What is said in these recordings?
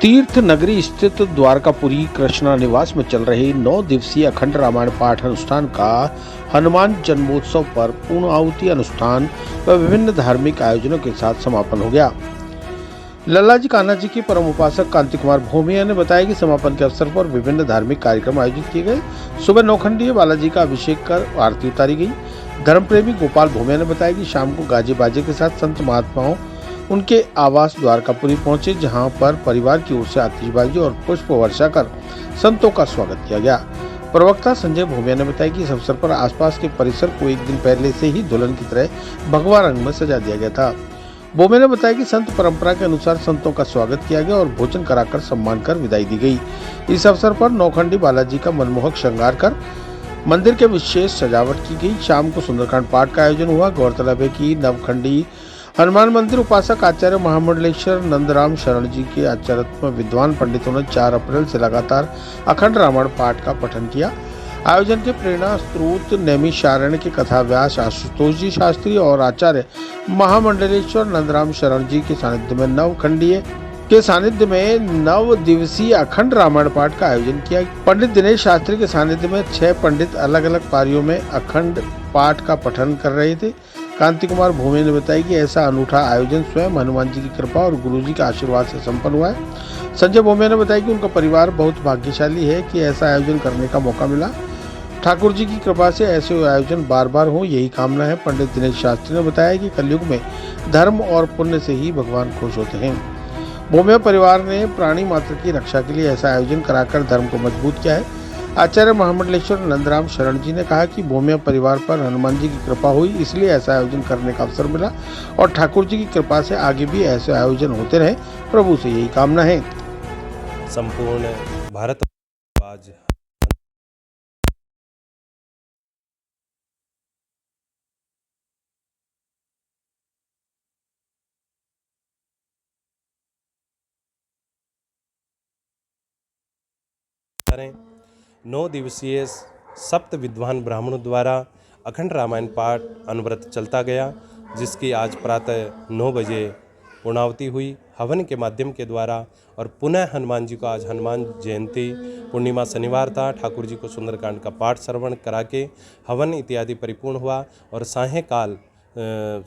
तीर्थ नगरी स्थित द्वारकापुरी कृष्णा निवास में चल रहे 9 दिवसीय अखंड रामायण पाठ अनुष्ठान का हनुमान जन्मोत्सव पर पूर्ण आहुति अनुष्ठान व विभिन्न धार्मिक आयोजनों के साथ समापन हो गया। लल्लाजी कान्हा जी के परम उपासक कांति कुमार भोमिया ने बताया कि समापन के अवसर पर विभिन्न धार्मिक कार्यक्रम आयोजित किए गए। सुबह नौखंडीय बालाजी का अभिषेक कर आरती उतारी गई। धर्मप्रेमी गोपाल भोमिया ने बताया कि शाम को गाजे बाजे के साथ संत महात्माओं उनके आवास द्वारकापुरी पहुंचे, जहां पर परिवार की ओर से आतिशबाजी और पुष्प वर्षा कर संतों का स्वागत किया गया। प्रवक्ता संजय भोमिया ने बताया कि इस अवसर पर आसपास के परिसर को एक दिन पहले से ही दुल्हन की तरह भगवा रंग में सजा दिया गया था। भोमिया ने बताया कि संत परंपरा के अनुसार संतों का स्वागत किया गया और भोजन कराकर सम्मान कर विदाई दी गई। इस अवसर पर नौखंडी बालाजी का मनमोहक श्रृंगार कर मंदिर के विशेष सजावट की गई। शाम को सुंदरकांड पाठ का आयोजन हुआ। गौरतलब है कि नवखंडी हनुमान मंदिर उपासक आचार्य महामंडलेश्वर नंदराम शरण जी के आचार्यत्व में विद्वान पंडितों ने 4 अप्रैल से लगातार अखंड रामायण पाठ का पठन किया। आयोजन के प्रेरणा स्रोत नैमिषारण्य के कथा व्यास आशुतोष जी शास्त्री और आचार्य महामंडलेश्वर नंदराम शरण जी के सानिध्य में नवखंडीय के सानिध्य में 9 दिवसीय अखंड रामायण पाठ का आयोजन किया। पंडित दिनेश शास्त्री के सानिध्य में 6 पंडित अलग अलग पारियों में अखंड पाठ का पठन कर रहे थे। कांति कुमार भोमे ने बताया कि ऐसा अनूठा आयोजन स्वयं हनुमान जी की कृपा और गुरु जी के आशीर्वाद से संपन्न हुआ है। संजय भोमे ने बताया कि उनका परिवार बहुत भाग्यशाली है कि ऐसा आयोजन करने का मौका मिला। ठाकुर जी की कृपा से ऐसे आयोजन बार बार हो, यही कामना है। पंडित दिनेश शास्त्री ने बताया कि कलयुग में धर्म और पुण्य से ही भगवान खुश होते हैं। भोमिया परिवार ने प्राणी मात्र की रक्षा के लिए ऐसा आयोजन कराकर धर्म को मजबूत किया है। आचार्य महामंडलेश्वर नंदराम शरण जी ने कहा कि भोमिया परिवार पर हनुमान जी की कृपा हुई, इसलिए ऐसा आयोजन करने का अवसर मिला और ठाकुर जी की कृपा से आगे भी ऐसे आयोजन होते रहे। प्रभु से यही कामना है। संपूर्ण भारत आज करें 9 दिवसीय सप्त विद्वान ब्राह्मणों द्वारा अखंड रामायण पाठ अनवरत चलता गया, जिसकी आज प्रातः 9 बजे पूर्णाहुति हुई हवन के माध्यम के द्वारा। और पुनः हनुमान जी को आज हनुमान जयंती पूर्णिमा शनिवार था। ठाकुर जी को सुंदरकांड का पाठ श्रवण करा के हवन इत्यादि परिपूर्ण हुआ और सायंकाल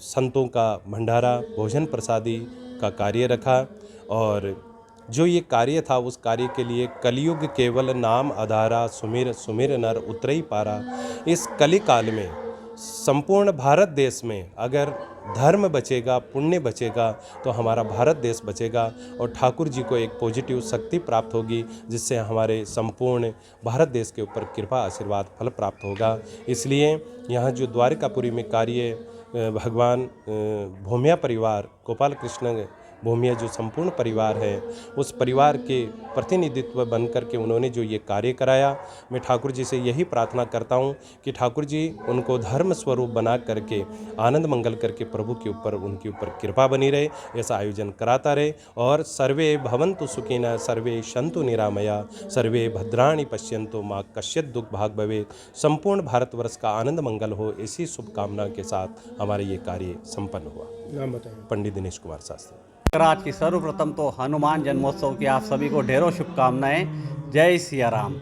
संतों का भंडारा भोजन प्रसादी का कार्य रखा। और जो ये कार्य था उस कार्य के लिए कलयुग केवल नाम आधारा सुमिर सुमिर नर उतरई पारा। इस कली काल में संपूर्ण भारत देश में अगर धर्म बचेगा, पुण्य बचेगा, तो हमारा भारत देश बचेगा और ठाकुर जी को एक पॉजिटिव शक्ति प्राप्त होगी, जिससे हमारे संपूर्ण भारत देश के ऊपर कृपा आशीर्वाद फल प्राप्त होगा। इसलिए यहाँ जो द्वारकापुरी में कार्य भगवान भोमिया परिवार गोपाल कृष्ण भोमिया जो संपूर्ण परिवार है, उस परिवार के प्रतिनिधित्व बन करके उन्होंने जो ये कार्य कराया, मैं ठाकुर जी से यही प्रार्थना करता हूँ कि ठाकुर जी उनको धर्म स्वरूप बना करके आनंद मंगल करके प्रभु के ऊपर उनके ऊपर कृपा बनी रहे, ऐसा आयोजन कराता रहे। और सर्वे भवन्तु सुखिनः सर्वे सन्तु निरामया सर्वे भद्राणि पश्यन्तु माँ कश्चित् दुख भाग भवेत्। संपूर्ण भारतवर्ष का आनंद मंगल हो, ऐसी शुभकामना के साथ हमारे ये कार्य संपन्न हुआ। नाम बताइए। पंडित दिनेश कुमार शास्त्री। आज की सर्वप्रथम तो हनुमान जन्मोत्सव की आप सभी को ढेरों शुभकामनाएं। जय सिया राम।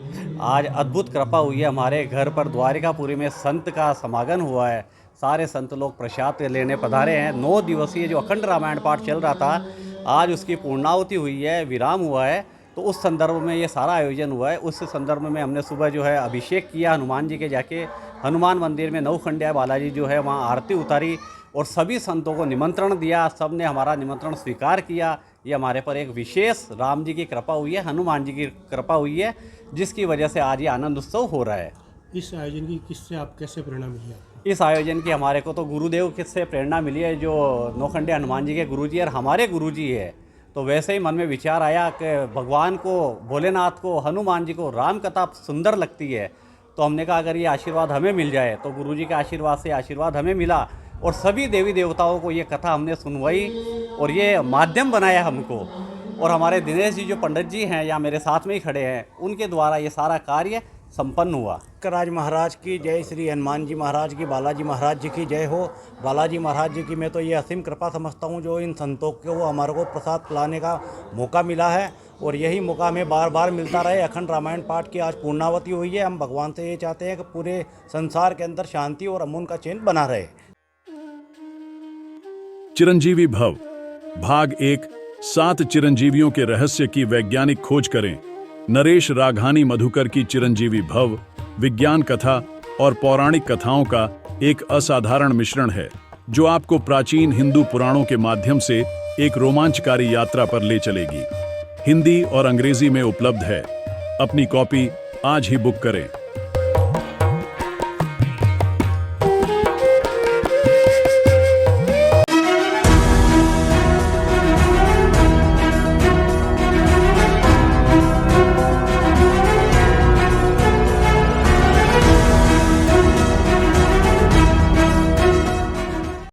आज अद्भुत कृपा हुई है, हमारे घर पर द्वारिकापुरी में संत का समागम हुआ है। सारे संत लोग प्रसाद लेने पधारे हैं। 9 दिवसीय जो अखंड रामायण पाठ चल रहा था, आज उसकी पूर्णाहुति हुई है, विराम हुआ है। तो उस संदर्भ में ये सारा आयोजन हुआ है। उस संदर्भ में हमने सुबह जो है अभिषेक किया हनुमान जी के, जाके हनुमान मंदिर में नवखंडिया बालाजी जो है वहाँ आरती उतारी और सभी संतों को निमंत्रण दिया। सब ने हमारा निमंत्रण स्वीकार किया। ये हमारे पर एक विशेष राम जी की कृपा हुई है, हनुमान जी की कृपा हुई है, जिसकी वजह से आज ये आनंद उत्सव हो रहा है। इस आयोजन की किससे आप कैसे प्रेरणा मिली आपको? इस आयोजन की हमारे को तो गुरुदेव किससे प्रेरणा मिली है, जो नौखंडिया हनुमान जी के गुरुजी और हमारे गुरुजी है। तो वैसे ही मन में विचार आया कि भगवान को, भोलेनाथ को, हनुमान जी को राम कथा सुंदर लगती है। तो हमने कहा अगर ये आशीर्वाद हमें मिल जाए, तो गुरुजी के आशीर्वाद से आशीर्वाद हमें मिला और सभी देवी देवताओं को ये कथा हमने सुनवाई और ये माध्यम बनाया हमको। और हमारे दिनेश जी जो पंडित जी हैं या मेरे साथ में ही खड़े हैं, उनके द्वारा ये सारा कार्य संपन्न हुआ। राज महाराज की जय, श्री हनुमान जी महाराज की, बालाजी महाराज जी की जय हो। बालाजी महाराज जी की मैं तो ये असीम कृपा समझता हूँ, जो इन संतों को हमारे को प्रसाद पिलाने का मौका मिला है। और यही मौका हमें बार बार मिलता रहे। अखंड रामायण पाठ की आज पूर्णावती हुई है। हम भगवान से ये चाहते हैं कि पूरे संसार के अंदर शांति और अमन का चैन बना रहे। चिरंजीवी भव भाग 1 7 चिरंजीवियों के रहस्य की वैज्ञानिक खोज करें। नरेश राघानी मधुकर की चिरंजीवी भव विज्ञान कथा और पौराणिक कथाओं का एक असाधारण मिश्रण है जो आपको प्राचीन हिंदू पुराणों के माध्यम से एक रोमांचकारी यात्रा पर ले चलेगी। हिंदी और अंग्रेजी में उपलब्ध है। अपनी कॉपी आज ही बुक करें।